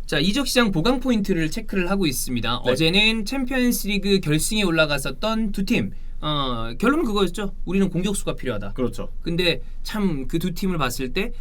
자, 이적 시장 보강 포인트를 체크를 하고 있습니다. 네. 어제는 챔피언스리그 결승에 올라갔었던 두 팀. 결론은 그거였죠. 우리는 공격수가 필요하다. 그렇죠. 근데 참 그 두 팀을 봤을 때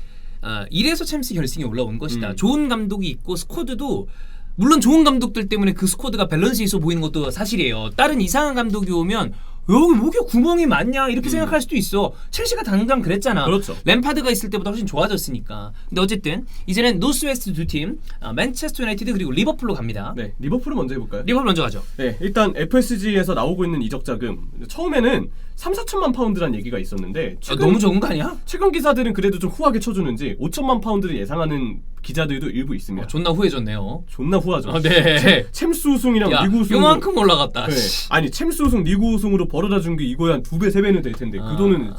이래서 챔스 결승에 올라온 것이다. 음. 좋은 감독이 있고 스쿼드도 물론 좋은 감독들 때문에 그 스쿼드가 밸런스 있어 보이는 것도 사실이에요. 다른 이상한 감독이 오면 여기 목에 구멍이 많냐 이렇게 생각할 수도 있어. 첼시가 당장 그랬잖아. 그렇죠. 램파드가 있을 때보다 훨씬 좋아졌으니까. 근데 어쨌든 이제는 노스웨스트 두 팀, 맨체스터 유나이티드 그리고 리버풀로 갑니다. 네, 리버풀을 먼저 해볼까요? 리버풀 먼저 가죠. 네, 일단 FSG에서 나오고 있는 이적 자금 처음에는 3-4천만 파운드란 얘기가 있었는데 너무 적은 거 아니야? 최근 기사들은 그래도 좀 후하게 쳐주는지 5천만 파운드를 예상하는 기자들도 일부 있습니다. 존나 후해졌네요. 존나 후하죠. 네. 챔스 우승이랑 야, 리그 우승 요만큼 올라갔다. 네. 아니 챔스 우승 리그 우승으로 벌어다 준 게 이거야 한 2배 3배는 될 텐데 그 돈은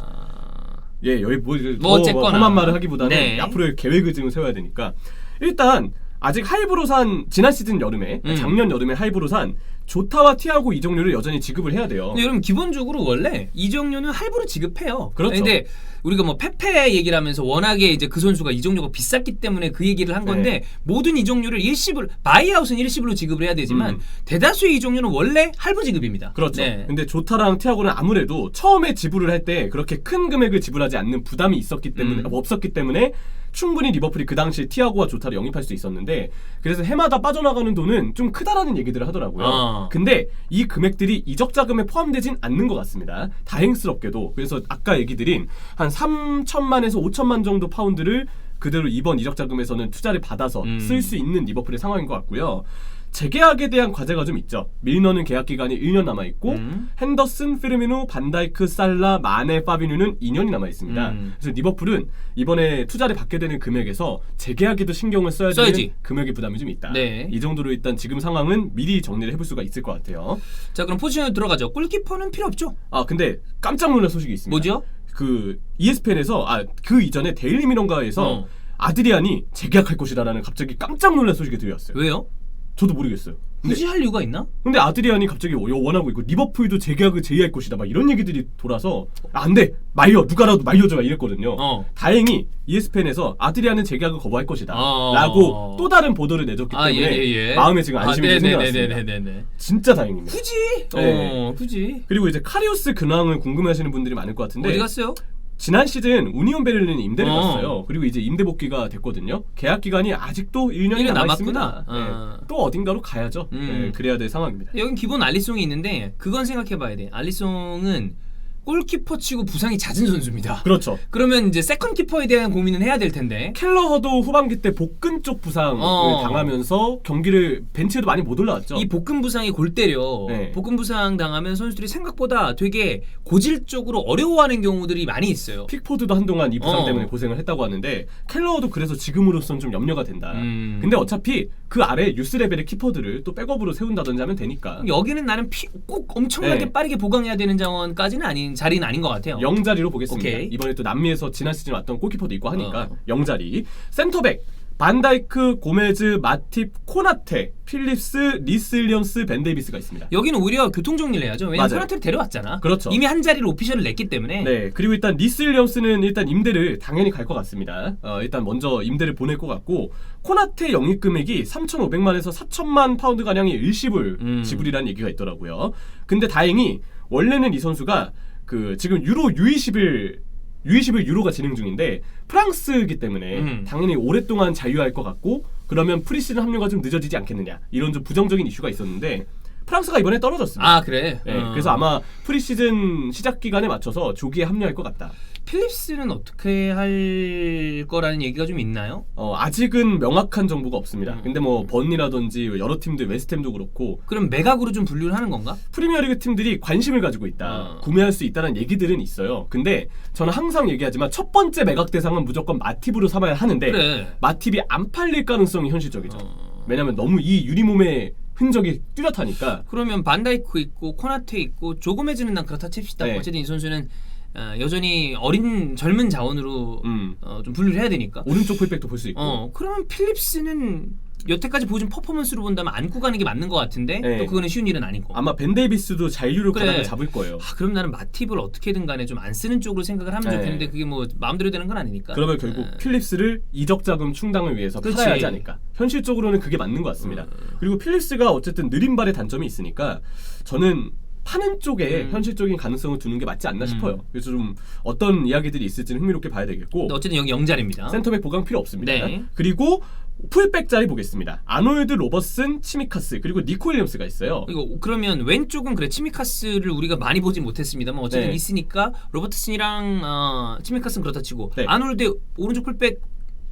여기 뭐 어쨌거나 험한 말을 하기보다는 네. 앞으로의 계획을 지금 세워야 되니까 일단 아직 하이브로 산 지난 시즌 여름에 작년 여름에 하이브로 산 조타와 티아고 이적료를 여전히 지급을 해야 돼요. 근데 여러분 기본적으로 원래 이적료는 할부로 지급해요. 그렇죠. 근데 우리가 뭐 페페 얘기를 하면서 워낙에 이제 그 선수가 이적료가 비쌌기 때문에 그 얘기를 한 건데 모든 이적료를 일시불 바이아웃은 일시불로 지급을 해야 되지만 대다수의 이적료는 원래 할부 지급입니다. 그렇죠. 네. 근데 조타랑 티아고는 아무래도 처음에 지불을 할 때 그렇게 큰 금액을 지불하지 않는 부담이 있었기 때문에 없었기 때문에 충분히 리버풀이 그 당시에 티아고와 조타를 영입할 수 있었는데 그래서 해마다 빠져나가는 돈은 좀 크다라는 얘기들을 하더라고요. 근데 이 금액들이 이적 자금에 포함되진 않는 것 같습니다. 다행스럽게도. 그래서 아까 얘기 드린 한 3천만에서 5천만 정도 파운드를 그대로 이번 이적 자금에서는 투자를 받아서 쓸 수 있는 리버풀의 상황인 것 같고요. 재계약에 대한 과제가 좀 있죠. 밀너는 계약 기간이 1년 남아있고 핸더슨, 피르미누, 반다이크, 살라, 마네, 파비뉴는 2년이 남아있습니다. 그래서 리버풀은 이번에 투자를 받게 되는 금액에서 재계약에도 신경을 써야 되는 금액의 부담이 좀 있다. 네. 이 정도로 일단 지금 상황은 미리 정리를 해볼 수가 있을 것 같아요. 자, 그럼 포지션으로 들어가죠. 골키퍼는 필요 없죠? 아 근데 깜짝 놀랄 소식이 있습니다. 뭐죠? 그 ESPN에서 그 이전에 데일리 미러가에서 아드리안이 재계약할 것이다라는 갑자기 깜짝 놀랄 소식이 들려왔어요. 왜요? 저도 모르겠어요. 굳이 할 이유가 있나? 근데 아드리안이 갑자기 원하고 있고 리버풀도 재계약을 제의할 것이다 막 이런 얘기들이 돌아서 안돼 말려 누가라도 말려줘 이랬거든요. 다행히 ESPN에서 아드리안은 재계약을 거부할 것이다 라고 또 다른 보도를 내줬기 때문에 마음에 지금 안심이 좀 생겨났습니다. 진짜 다행입니다. 굳이? 네. 굳이. 그리고 이제 카리우스 근황을 궁금해하시는 분들이 많을 것 같은데 어디 갔어요? 지난 시즌 우니온 베를린에 임대를 갔어요. 그리고 이제 임대 복귀가 됐거든요. 계약 기간이 아직도 1년이 남았습니다. 네. 또 어딘가로 가야죠. 네, 그래야 될 상황입니다. 여긴 기본 알리송이 있는데 그건 생각해봐야 돼. 알리송은 골키퍼 치고 부상이 잦은 선수입니다. 그렇죠. 그러면 이제 세컨 키퍼에 대한 고민은 해야 될 텐데. 켈러허도 후반기 때 복근 쪽 부상을 당하면서 경기를 벤치에도 많이 못 올라왔죠. 이 복근 부상이 골 때려. 네. 복근 부상 당하면 선수들이 생각보다 되게 고질적으로 어려워하는 경우들이 많이 있어요. 픽포드도 한동안 이 부상 때문에 고생을 했다고 하는데 켈러허도 그래서 지금으로선 좀 염려가 된다. 근데 어차피 그 아래 유스 레벨의 키퍼들을 또 백업으로 세운다든지 하면 되니까. 여기는 나는 꼭 엄청나게 빠르게 보강해야 되는 자원까지는 자리는 아닌 것 같아요. 0자리로 보겠습니다. 오케이. 이번에 또 남미에서 지난 시즌 왔던 골키퍼도 있고 하니까 0자리. 센터백 반다이크, 고메즈, 마팁, 코나테, 필립스, 리스 윌리엄스, 벤 데이비스가 있습니다. 여기는 오히려 교통 정리를 해야죠. 왜냐면 코나테를 데려왔잖아. 그렇죠. 이미 한 자리를 오피셜을 냈기 때문에. 네. 그리고 일단 리스 윌리엄스는 일단 임대를 당연히 갈 것 같습니다. 일단 먼저 임대를 보낼 것 같고 코나테 영입 금액이 3,500만에서 4,000만 파운드 가량의 일시불 지불이라는 얘기가 있더라고요. 근데 다행히 원래는 이 선수가 그 지금 유로 U21 유로가 진행 중인데 프랑스이기 때문에 당연히 오랫동안 자유할 것 같고 그러면 프리시즌 합류가 좀 늦어지지 않겠느냐 이런 좀 부정적인 이슈가 있었는데 프랑스가 이번에 떨어졌습니다. 아 그래? 네, 그래서 아마 프리시즌 시작 기간에 맞춰서 조기에 합류할 것 같다. 필립스는 어떻게 할 거라는 얘기가 좀 있나요? 아직은 명확한 정보가 없습니다. 근데 뭐 번니라든지 여러 팀들 웨스트햄도 그렇고 그럼 매각으로 좀 분류를 하는 건가? 프리미어리그 팀들이 관심을 가지고 있다. 구매할 수 있다는 얘기들은 있어요. 근데 저는 항상 얘기하지만 첫 번째 매각 대상은 무조건 마팁으로 삼아야 하는데 그래. 마팁이 안 팔릴 가능성이 현실적이죠. 왜냐면 너무 이 유리몸의 흔적이 뚜렷하니까. 그러면 반다이크 있고 코나테 있고 조고메즈는 난 그렇다 칩시다. 네. 어쨌든 이 선수는 여전히 젊은 자원으로 좀 분류를 해야 되니까. 오른쪽 풀백도 볼 수 있고. 그러면 필립스는 여태까지 보여준 퍼포먼스로 본다면 안고 가는 게 맞는 것 같은데 네. 또 그거는 쉬운 일은 아니고. 아마 벤 데이비스도 잔류를 그래. 가다가 잡을 거예요. 그럼 나는 마팁을 어떻게든 간에 좀 안 쓰는 쪽으로 생각을 하면 네. 좋겠는데 그게 뭐 마음대로 되는 건 아니니까. 그러면 결국 필립스를 이적 자금 충당을 위해서 그렇지. 팔아야 하지 않을까. 현실적으로는 그게 맞는 것 같습니다. 그리고 필립스가 어쨌든 느린 발의 단점이 있으니까 저는 파는 쪽에 현실적인 가능성을 두는 게 맞지 않나 싶어요. 그래서 좀 어떤 이야기들이 있을지는 흥미롭게 봐야 되겠고 근데 어쨌든 여기 영자리입니다. 센터백 보강 필요 없습니다. 네. 그리고 풀백 자리 보겠습니다. 아놀드 로버슨, 치미카스 그리고 니코 윌리엄스가 있어요. 이거 그러면 왼쪽은 그래 치미카스를 우리가 많이 보진 못했습니다만 어쨌든 네. 있으니까 로버트슨이랑 치미카스는 그렇다 치고 네. 아놀드 오른쪽 풀백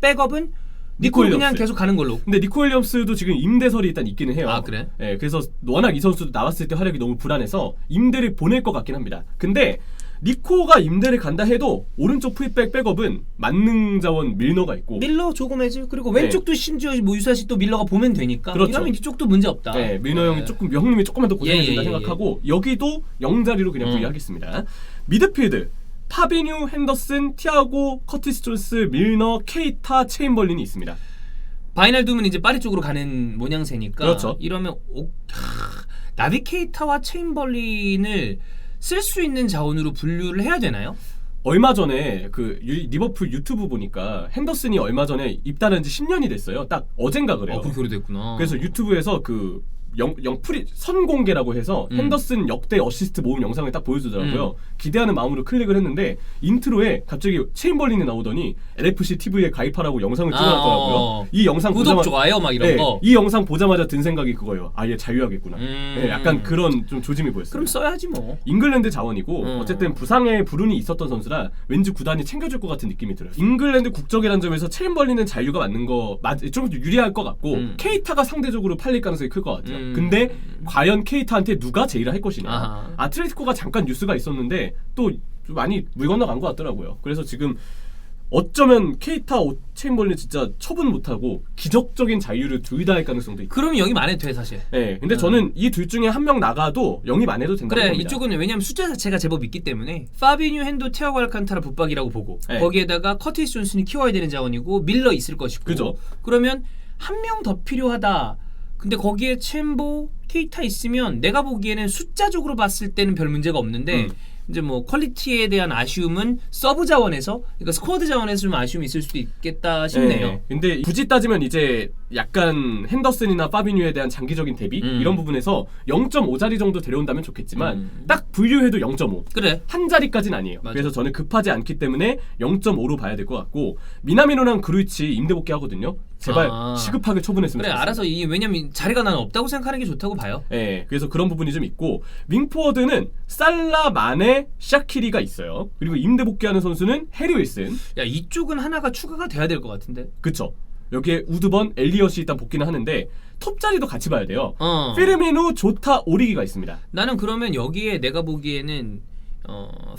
백업은 니코 니코 그냥 윌리엄스. 계속 가는 걸로. 근데 니코 윌리엄스도 지금 임대설이 일단 있기는 해요. 아, 그래? 네, 그래서 워낙 이 선수도 나왔을 때 활약이 너무 불안해서 임대를 보낼 것 같긴 합니다. 근데 니코가 임대를 간다 해도 오른쪽 풀백 백업은 만능 자원 밀너가 있고 밀러 조고메즈 그리고 왼쪽도 심지어 뭐 유사시 또 밀러가 보면 되니까 그렇죠. 이러면 이쪽도 문제 없다. 네, 밀너 형이 조금 형님이 조금만 더 고생해야 된다 예, 예, 생각하고 여기도 0자리로 그냥 분리하겠습니다. 미드필드 파비뉴, 핸더슨, 티아고, 커티스 존스, 밀너, 케이타, 체인벌린이 있습니다. 바이날둠은 이제 파리 쪽으로 가는 모양새니까 그렇죠. 이러면 나비케이타와 체인벌린을 쓸 수 있는 자원으로 분류를 해야 되나요? 얼마 전에 그 리버풀 유튜브 보니까 핸더슨이 얼마 전에 입단한 지 10년이 됐어요. 딱 어젠가 그래요. 그렇게 오래됐구나. 그래서 유튜브에서 그 영프리 선공개라고 해서 핸더슨 역대 어시스트 모음 영상을 딱 보여주더라고요. 기대하는 마음으로 클릭을 했는데 인트로에 갑자기 체인벌린이 나오더니 LFC TV에 가입하라고 영상을 찍어놨더라고요. 이 영상 구독 보자마자 좋아요 막 이런 네, 거. 이 영상 보자마자 든 생각이 그거예요. 아, 얘 자유하겠구나. 네, 약간 그런 좀 조짐이 보였어요. 그럼 써야지 뭐. 잉글랜드 자원이고 어쨌든 부상의 불운이 있었던 선수라 왠지 구단이 챙겨줄 것 같은 느낌이 들어요. 잉글랜드 국적이라는 점에서 체인벌린은 잔류가 맞는 거 좀 유리할 것 같고 케이타가 상대적으로 팔릴 가능성이 클 것 같아요. 근데 과연 케이타한테 누가 제의를 할 것이냐. 아하. 아틀레티코가 잠깐 뉴스가 있었는데 또 좀 많이 물 건너간 것 같더라고요. 그래서 지금 어쩌면 케이타, 체인벌린 진짜 처분 못하고 기적적인 자유를 둘 다 할 가능성도 있고. 그럼 영입 안 해도 돼 사실. 네, 근데 저는 이 둘 중에 한 명 나가도 영입 안 해도 된다고 그래 봅니다. 이쪽은 왜냐면 숫자 자체가 제법 있기 때문에 파비뉴, 핸도, 티아고 알칸타라 붙박이라고 보고 네. 거기에다가 커티스 존슨이 키워야 되는 자원이고 밀러 있을 것이고 그죠. 그러면 한 명 더 필요하다. 근데 거기에 챔보, 케이타 있으면 내가 보기에는 숫자적으로 봤을 때는 별 문제가 없는데 이제 뭐 퀄리티에 대한 아쉬움은 서브 자원에서 그러니까 스쿼드 자원에서 좀 아쉬움이 있을 수도 있겠다 싶네요. 네. 근데 굳이 따지면 이제 약간 핸더슨이나 파비뉴에 대한 장기적인 대비 이런 부분에서 0.5자리 정도 데려온다면 좋겠지만 딱 분류해도 0.5. 그래. 한 자리까지는 아니에요. 맞아. 그래서 저는 급하지 않기 때문에 0.5로 봐야 될 것 같고 미나미노랑 그루이치 임대 복귀하거든요. 제발 아. 시급하게 처분했으면 그래 좋겠어요. 알아서 이 왜냐면 자리가 나는 없다고 생각하는 게 좋다고 봐요. 네, 그래서 그런 부분이 좀 있고 윙포워드는 살라, 마네, 샤키리가 있어요. 그리고 임대 복귀하는 선수는 해리 윌슨. 야 이쪽은 하나가 추가가 돼야 될 것 같은데. 그쵸. 여기에 우드번, 엘리엇이 일단 복귀는 하는데 톱 자리도 같이 봐야 돼요. 피르미누, 조타, 오리기가 있습니다. 나는 그러면 여기에 내가 보기에는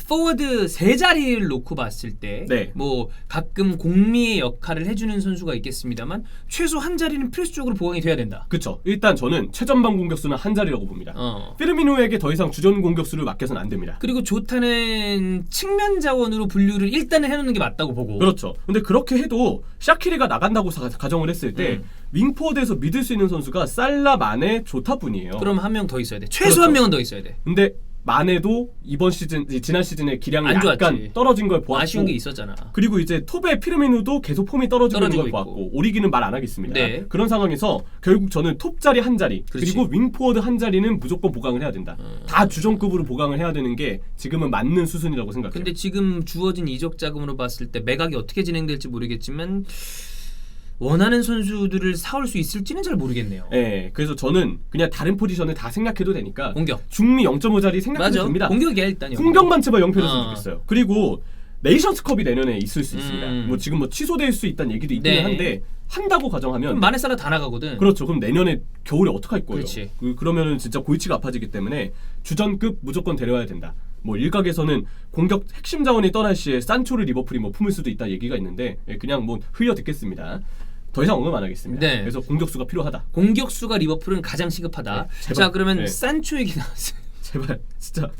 포워드 세 자리를 놓고 봤을 때 네. 뭐 가끔 공미의 역할을 해주는 선수가 있겠습니다만 최소 한 자리는 필수적으로 보강이 돼야 된다. 그쵸. 일단 저는 최전방 공격수는 한 자리라고 봅니다. 어. 피르미누에게 더 이상 주전 공격수를 맡겨서는 안 됩니다. 그리고 조타는 측면 자원으로 분류를 일단은 해놓는 게 맞다고 보고. 그렇죠. 근데 그렇게 해도 샤키리가 나간다고 가정을 했을 때 윙포워드에서 믿을 수 있는 선수가 살라, 마네, 조타뿐이에요. 그럼 한 명 더 있어야 돼. 최소 그렇죠. 한 명은 더 있어야 돼. 근데 마네도 이번 시즌, 지난 시즌에 기량이 안 약간 좋았지. 떨어진 걸 보았고 아쉬운 게 있었잖아. 그리고 이제 톱의 피르미누도 계속 폼이 떨어지고 있는 걸 있고. 보았고 오리기는 말 안 하겠습니다. 네. 그런 상황에서 결국 저는 톱 자리 한 자리 그렇지. 그리고 윙포워드 한 자리는 무조건 보강을 해야 된다. 다 주전급으로 보강을 해야 되는 게 지금은 맞는 수순이라고 생각해요. 근데 지금 주어진 이적 자금으로 봤을 때 매각이 어떻게 진행될지 모르겠지만 원하는 선수들을 사올 수 있을지는 잘 모르겠네요. 네, 그래서 저는 그냥 다른 포지션을 다 생각해도 되니까 공격. 중미 0.5자리 생각해도 맞아. 됩니다. 공격이야 일단. 여기. 홍경만 제발 영표했으면 어. 좋겠어요. 그리고 네이션스컵이 내년에 있을 수 있습니다. 뭐 지금 뭐 취소될 수 있다는 얘기도 있기는 네. 한데 한다고 가정하면 그럼 마네살라 다 나가거든. 그렇죠. 그럼 내년에 겨울에 어떡할 거예요? 그렇지. 그러면은 진짜 골치가 아파지기 때문에 주전급 무조건 데려와야 된다. 뭐 일각에서는 공격 핵심 자원이 떠날 시에 산초를 리버풀이 뭐 품을 수도 있다 얘기가 있는데 그냥 뭐 흘려 듣겠습니다. 더 이상 언급 안 하겠습니다. 네. 그래서 공격수가 필요하다. 공격수가 리버풀은 가장 시급하다. 네, 제발. 자 그러면 네. 산초 얘기 나왔어요. 제발 진짜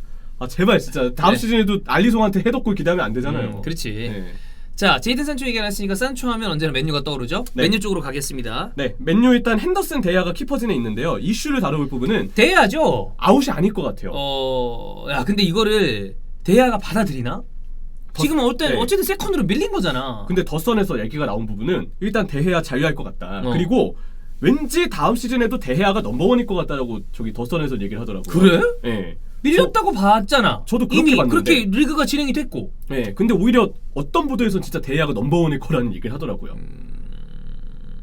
제발 진짜 다음 네. 시즌에도 알리송한테 헤더골 기대하면 안 되잖아요. 그렇지. 네. 자, 제이든 산초 얘기 나왔으니까 산초 하면 언제나 맨유가 떠오르죠? 네. 맨유 쪽으로 가겠습니다. 네, 맨유 일단 핸더슨 데야가 키퍼진에 있는데요. 이슈를 다뤄볼 부분은 대야죠. 아웃이 아닐 것 같아요. 야, 근데 이거를 대야가 받아들이나? 지금 네. 어쨌든 세컨드로 밀린 거잖아. 근데 더선에서 얘기가 나온 부분은 일단 데헤야 자유할 것 같다. 그리고 왠지 다음 시즌에도 데헤야가 넘버원일 것 같다라고 저기 더선에서 얘기를 하더라고요. 그래? 네. 밀렸다고 봤잖아. 저도 그렇게 이미 봤는데. 그렇게 리그가 진행이 됐고. 네, 근데 오히려 어떤 보도에서는 진짜 데헤야가 넘버원일 거라는 얘기를 하더라고요.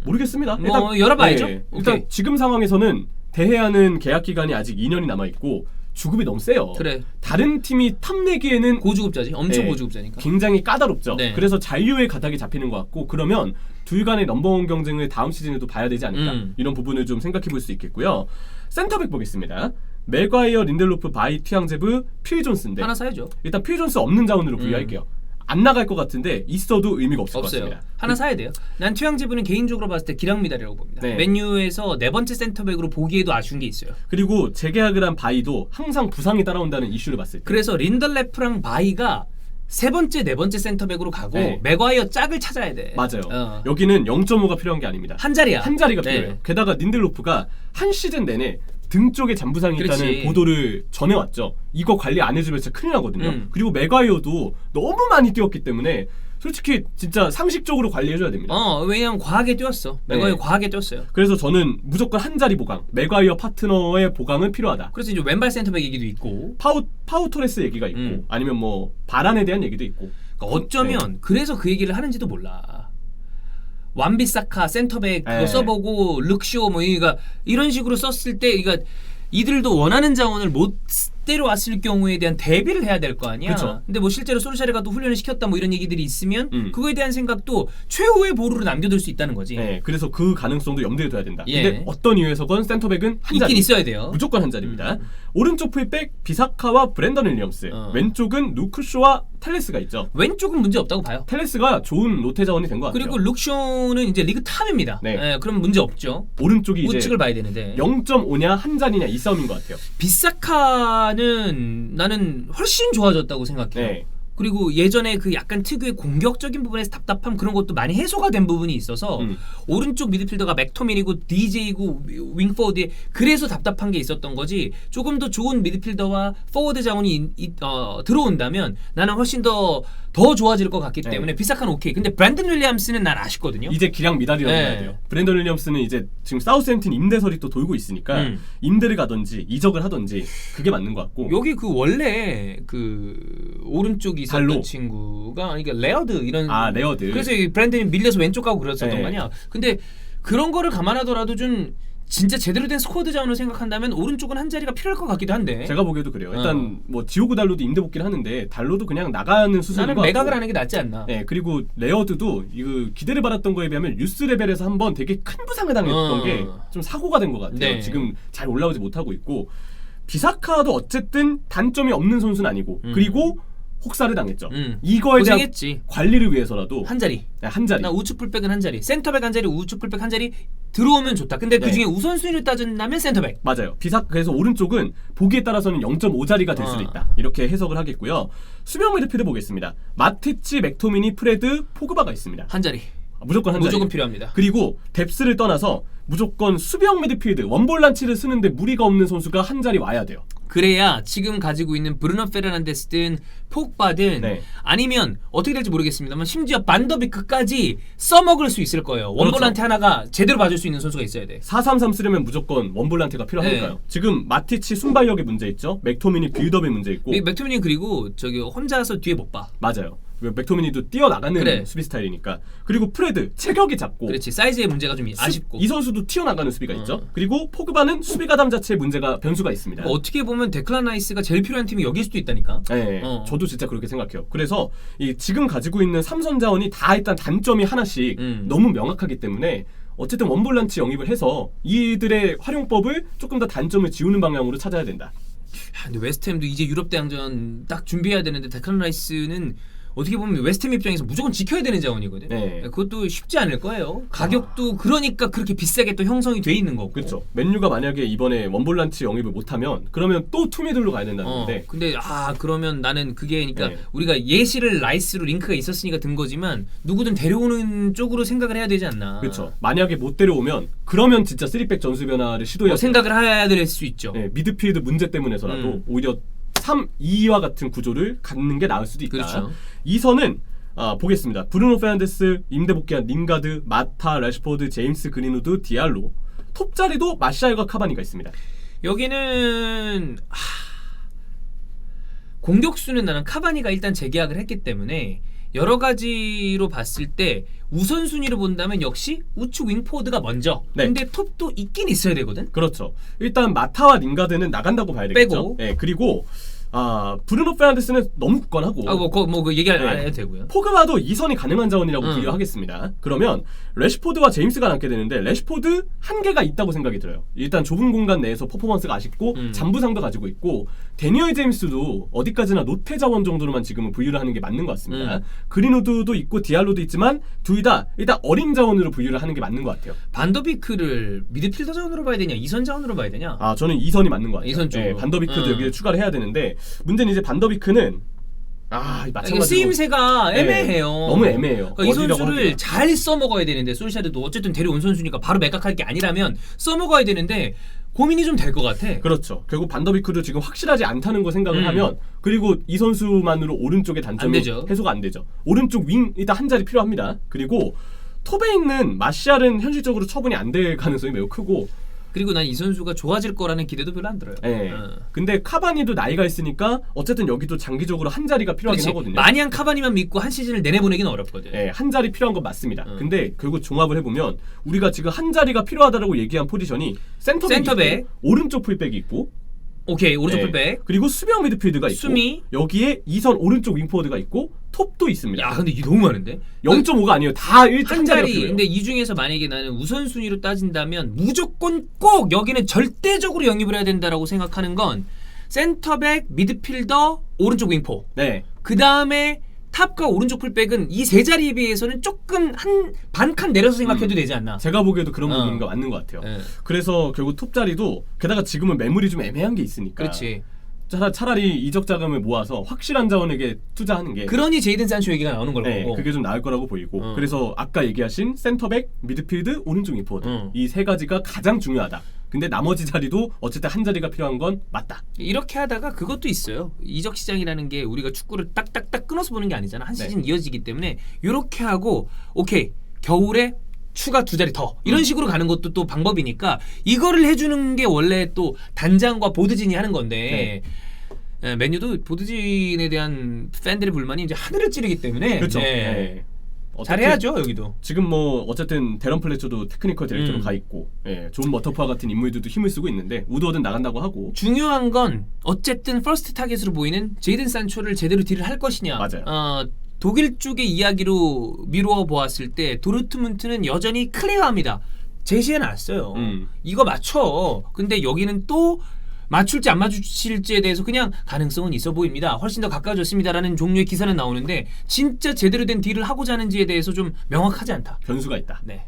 모르겠습니다. 뭐 열어봐야죠. 일단 오케이. 지금 상황에서는 데헤야는 계약 기간이 아직 2년이 남아 있고 주급이 너무 세요. 그래. 다른 팀이 탐내기에는 고주급자지. 엄청 네. 고주급자니까. 굉장히 까다롭죠. 네. 그래서 잔류의 가닥이 잡히는 것 같고 그러면 둘 간의 넘버원 경쟁을 다음 시즌에도 봐야 되지 않을까 이런 부분을 좀 생각해 볼 수 있겠고요. 센터백 보겠습니다. 맥과이어, 린델로프, 바이, 튀앙제브, 필 존스인데 하나 사야죠. 일단 필 존스 없는 자원으로 분류할게요. 안 나갈 것 같은데 있어도 의미가 없을 것 없어요. 같습니다. 하나 사야 돼요. 난 튀앙제브는 개인적으로 봤을 때 기량미달이라고 봅니다. 네. 맨유에서 네 번째 센터백으로 보기에도 아쉬운 게 있어요. 그리고 재계약을 한 바이도 항상 부상이 따라온다는 이슈를 봤을 때 그래서 린덜레프랑 바이가 세 번째, 네 번째 센터백으로 가고 네. 맥과이어 짝을 찾아야 돼. 맞아요. 여기는 0.5가 필요한 게 아닙니다. 한 자리야. 한 자리가 네. 필요해요. 게다가 린델로프가 한 시즌 내내 등 쪽에 잔부상이 그렇지. 있다는 보도를 전해왔죠. 이거 관리 안 해주면 진짜 큰일 나거든요. 그리고 맥과이어도 너무 많이 뛰었기 때문에 솔직히 진짜 상식적으로 관리해줘야 됩니다. 왜냐면 과하게 뛰었어. 네. 맥과이어 과하게 뛰었어요. 그래서 저는 무조건 한 자리 보강, 맥과이어 파트너의 보강은 필요하다. 그래서 이제 왼발 센터백 얘기도 있고. 파우 토레스 얘기가 있고 아니면 뭐 바란에 대한 얘기도 있고. 그러니까 어쩌면 그래서 그 얘기를 하는지도 몰라. 완비사카 센터백 그거 네. 써보고 르크쇼 뭐 이런 식으로 썼을 때 이들도 원하는 자원을 못 때려왔을 경우에 대한 대비를 해야 될 거 아니야. 그쵸. 근데 뭐 실제로 솔샤르가 또 훈련을 시켰다 뭐 이런 얘기들이 있으면 음. 그거에 대한 생각도 최후의 보루로 남겨둘 수 있다는 거지. 네, 그래서 그 가능성도 염두에 둬야 된다. 예. 근데 어떤 이유에서건 센터백은 한 있긴 자리. 있어야 돼요. 무조건 한 자리입니다. 오른쪽 풀백 비사카와 브랜던 윌리엄스, 왼쪽은 루크쇼와 텔레스가 있죠. 왼쪽은 문제 없다고 봐요. 텔레스가 좋은 롯데 자원이 된 것 같아요. 그리고 룩쇼는 이제 리그 탑입니다. 네. 그럼 문제 없죠. 오른쪽이 이제 우측을 봐야 되는데 0.5냐 한 자리냐 이 싸움인 것 같아요. 비사카는 나는 훨씬 좋아졌다고 생각해요. 네. 그리고 예전에 그 약간 특유의 공격적인 부분에서 답답함 그런 것도 많이 해소가 된 부분이 있어서 오른쪽 미드필더가 맥토민이고 DJ고 윙포워드에 그래서 답답한 게 있었던 거지. 조금 더 좋은 미드필더와 포워드 자원이 들어온다면 나는 훨씬 더 좋아질 것 같기 때문에 비사카는 오케이. 근데 브랜든 윌리엄스는 난 아쉽거든요. 이제 기량 미달이라고 네. 해야 돼요. 브랜던 윌리엄스는 이제 지금 사우스햄튼 임대설이 또 돌고 있으니까 임대를 가든지 이적을 하든지 그게 맞는 것 같고. 여기 그 원래 그 오른쪽이 있었던 달로. 친구가 그러니까 레어드 이런 레어드. 그래서 이 브랜든이 밀려서 왼쪽 가고 그랬었던 네. 거 아니야. 근데 그런 거를 감안하더라도 좀 진짜 제대로 된 스쿼드 자원을 생각한다면 오른쪽은 한 자리가 필요할 것 같기도 한데. 제가 보기에도 그래요. 일단 뭐 지오고 달로도 임대 복귀를 하는데 달로도 그냥 나가는 수순인 나는 것 같고. 매각을 하는 게 낫지 않나. 네, 그리고 레어드도 이거 기대를 받았던 거에 비하면 유스 레벨에서 한번 되게 큰 부상을 당했던 게 좀 사고가 된 것 같아요. 네. 지금 잘 올라오지 못하고 있고 비사카도 어쨌든 단점이 없는 선수는 아니고 그리고 혹사를 당했죠. 이거에 대한 고생했지. 관리를 위해서라도 한 자리. 네, 한 자리. 나 우측 풀백은 한 자리. 센터백 한 자리, 우측 풀백 한 자리 들어오면 좋다. 근데 네. 그중에 우선순위를 따진다면 센터백. 맞아요. 그래서 오른쪽은 보기에 따라서는 0.5자리가 될 수도 있다. 이렇게 해석을 하겠고요. 수비형 미드필드 보겠습니다. 마티치, 맥토미니, 프레드, 포그바가 있습니다. 한 자리. 무조건 한 자리. 무조건 필요합니다. 그리고 뎁스를 떠나서 무조건 수비형 미드필드 원볼란치를 쓰는데 무리가 없는 선수가 한 자리 와야 돼요. 그래야 지금 가지고 있는 브루노 페르난데스든 폭바든 네. 아니면 어떻게 될지 모르겠습니다만 심지어 반더비크까지 써먹을 수 있을 거예요. 원볼란테 하나가 제대로 봐줄 수 있는 선수가 있어야 돼. 4-3-3 쓰려면 무조건 원볼란테가 필요하니까요. 네. 지금 마티치 순발력에 문제 있죠. 맥토미니 빌드업에 문제 있고. 맥토미니 그리고 저기 혼자서 뒤에 못 봐. 맞아요. 맥토미니도 뛰어나가는 그래. 수비 스타일이니까. 그리고 프레드 체격이 작고. 그렇지. 사이즈의 문제가 좀 아쉽고. 이 선수도 튀어나가는 수비가 있죠. 그리고 포그바는 수비 가담 자체의 문제가 변수가 있습니다. 뭐 어떻게 보면 데클란 라이스가 제일 필요한 팀이 여기일 수도 있다니까. 네, 저도 진짜 그렇게 생각해요. 그래서 이 지금 가지고 있는 삼선 자원이 다 일단 단점이 하나씩 너무 명확하기 때문에 어쨌든 원볼란치 영입을 해서 이들의 활용법을 조금 더 단점을 지우는 방향으로 찾아야 된다. 근데 웨스트햄도 이제 유럽 대항전 딱 준비해야 되는데 데클란 라이스는 어떻게 보면 웨스트햄 입장에서 무조건 지켜야 되는 자원이거든. 네. 그것도 쉽지 않을 거예요. 가격도 그러니까 그렇게 비싸게 또 형성이 돼 있는 거고. 그렇죠. 맨유가 만약에 이번에 원볼란치 영입을 못하면 그러면 또 투미들로 가야 된다는 건데. 근데 그러면 나는 그게 그러니까 네. 우리가 예시를 라이스로 링크가 있었으니까 든 거지만 누구든 데려오는 쪽으로 생각을 해야 되지 않나. 그렇죠. 만약에 못 데려오면 그러면 진짜 3백 전술 변화를 시도해야 생각을 해야 될 수 있죠. 네, 미드필드 문제 때문에서라도 오히려 3-2와 같은 구조를 갖는 게 나을 수도 있다. 그렇죠. 2선은 보겠습니다. 브루노 페르난데스, 임대 복귀한 링가드, 마타, 래시포드, 제임스 그린우드, 디알로. 톱 자리도 마샬과 카바니가 있습니다. 여기는 공격수는 나는 카바니가 일단 재계약을 했기 때문에 여러 가지로 봤을 때 우선순위로 본다면 역시 우측 윙포드가 먼저. 네. 근데 톱도 있긴 있어야 되거든. 그렇죠. 일단 마타와 링가드는 나간다고 봐야 되겠죠. 빼고. 네, 그리고 브루노 페르난데스는 너무 굳건하고 뭐 얘기 안 네. 해도 되고요. 포그바도 2선이 가능한 자원이라고 분류를 하겠습니다. 그러면 래시포드와 제임스가 남게 되는데 래시포드 한계가 있다고 생각이 들어요. 일단 좁은 공간 내에서 퍼포먼스가 아쉽고 잔부상도 가지고 있고 데니얼 제임스도 어디까지나 노태 자원 정도로만 지금은 분류를 하는 게 맞는 것 같습니다. 그린우드도 있고 디알로도 있지만 둘 다 일단 어린 자원으로 분류를 하는 게 맞는 것 같아요. 반더비크를 미드필더 자원으로 봐야 되냐 2선 자원으로 봐야 되냐. 저는 2선이 맞는 것 같아요. 2선 쪽으로. 반더비크도 여기에 추가를 해야 되는데 문제는 이제 반더비크는 이게 마찬가지로 쓰임새가 애매해요. 너무 애매해요. 그러니까 이 어디라고 선수를 하기가. 잘 써먹어야 되는데 솔샤르도 어쨌든 데려온 선수니까 바로 매각할 게 아니라면 써먹어야 되는데 고민이 좀 될 것 같아. 그렇죠. 결국 반더비크도 지금 확실하지 않다는 거 생각을 하면 그리고 이 선수만으로 오른쪽의 단점이 안 되죠. 해소가 안 되죠. 오른쪽 윙 일단 한 자리 필요합니다. 그리고 톱에 있는 마샬은 현실적으로 처분이 안 될 가능성이 매우 크고 그리고 난 이 선수가 좋아질 거라는 기대도 별로 안 들어요. 근데 카바니도 나이가 있으니까 어쨌든 여기도 장기적으로 한 자리가 필요하긴 그렇지. 하거든요. 마냥 카바니만 믿고 한 시즌을 내내보내기는 어렵거든. 한 자리 필요한 건 맞습니다. 근데 결국 종합을 해보면 우리가 지금 한 자리가 필요하다고 얘기한 포지션이 센터백. 있고, 오른쪽 풀백이 있고 오케이 오른쪽 풀백. 그리고 수비형 미드필드가 있고 수미. 여기에 2선 오른쪽 윙포워드가 있고 톱도 있습니다. 야 근데 이게 너무 많은데? 0.5가 아니에요. 다 한 한 자리가 자리. 필요해요. 근데 이 중에서 만약에 나는 우선순위로 따진다면 무조건 꼭 여기는 절대적으로 영입을 해야 된다라고 생각하는 건 센터백, 미드필더, 오른쪽 윙포. 네. 그 다음에 탑과 오른쪽 풀백은 이 세 자리에 비해서는 조금 한 반 칸 내려서 생각해도 되지 않나. 제가 보기에도 그런 부분이 맞는 것 같아요. 네. 그래서 결국 톱 자리도 게다가 지금은 매물이 좀 애매한 게 있으니까 그렇지. 차라리 이적 자금을 모아서 확실한 자원에게 투자하는 게 그러니 제이든 산초 얘기가 나오는 걸 거고. 그게 좀 나을 거라고 보이고 그래서 아까 얘기하신 센터백, 미드필드, 오른쪽 윙포워드 이 세 가지가 가장 중요하다. 근데 나머지 자리도 어쨌든 한 자리가 필요한 건 맞다. 이렇게 하다가 그것도 있어요. 이적 시장이라는 게 우리가 축구를 딱딱딱 끊어서 보는 게 아니잖아. 한 시즌 이어지기 때문에 이렇게 하고 오케이 겨울에 추가 2자리 더 이런 식으로 가는 것도 또 방법이니까 이거를 해주는 게 원래 또 단장과 보드진이 하는 건데 맨유도 보드진에 대한 팬들의 불만이 이제 하늘을 찌르기 때문에 그렇죠. 잘해야죠 여기도. 지금 뭐 어쨌든 데런 플래처도 테크니컬 디렉터로 가 있고 존 머터프와 같은 인물들도 힘을 쓰고 있는데 우드워든 나간다고 하고 중요한 건 어쨌든 퍼스트 타겟으로 보이는 제이든 산초를 제대로 딜을 할 것이냐. 맞아요. 독일 쪽의 이야기로 미루어 보았을 때 도르트문트는 여전히 클리어합니다. 제시해놨어요. 이거 맞춰. 근데 여기는 또 맞출지 안 맞출지에 대해서 그냥 가능성은 있어 보입니다. 훨씬 더 가까워졌습니다라는 종류의 기사는 나오는데 진짜 제대로 된 딜을 하고자 하는지에 대해서 좀 명확하지 않다. 변수가 있다. 네.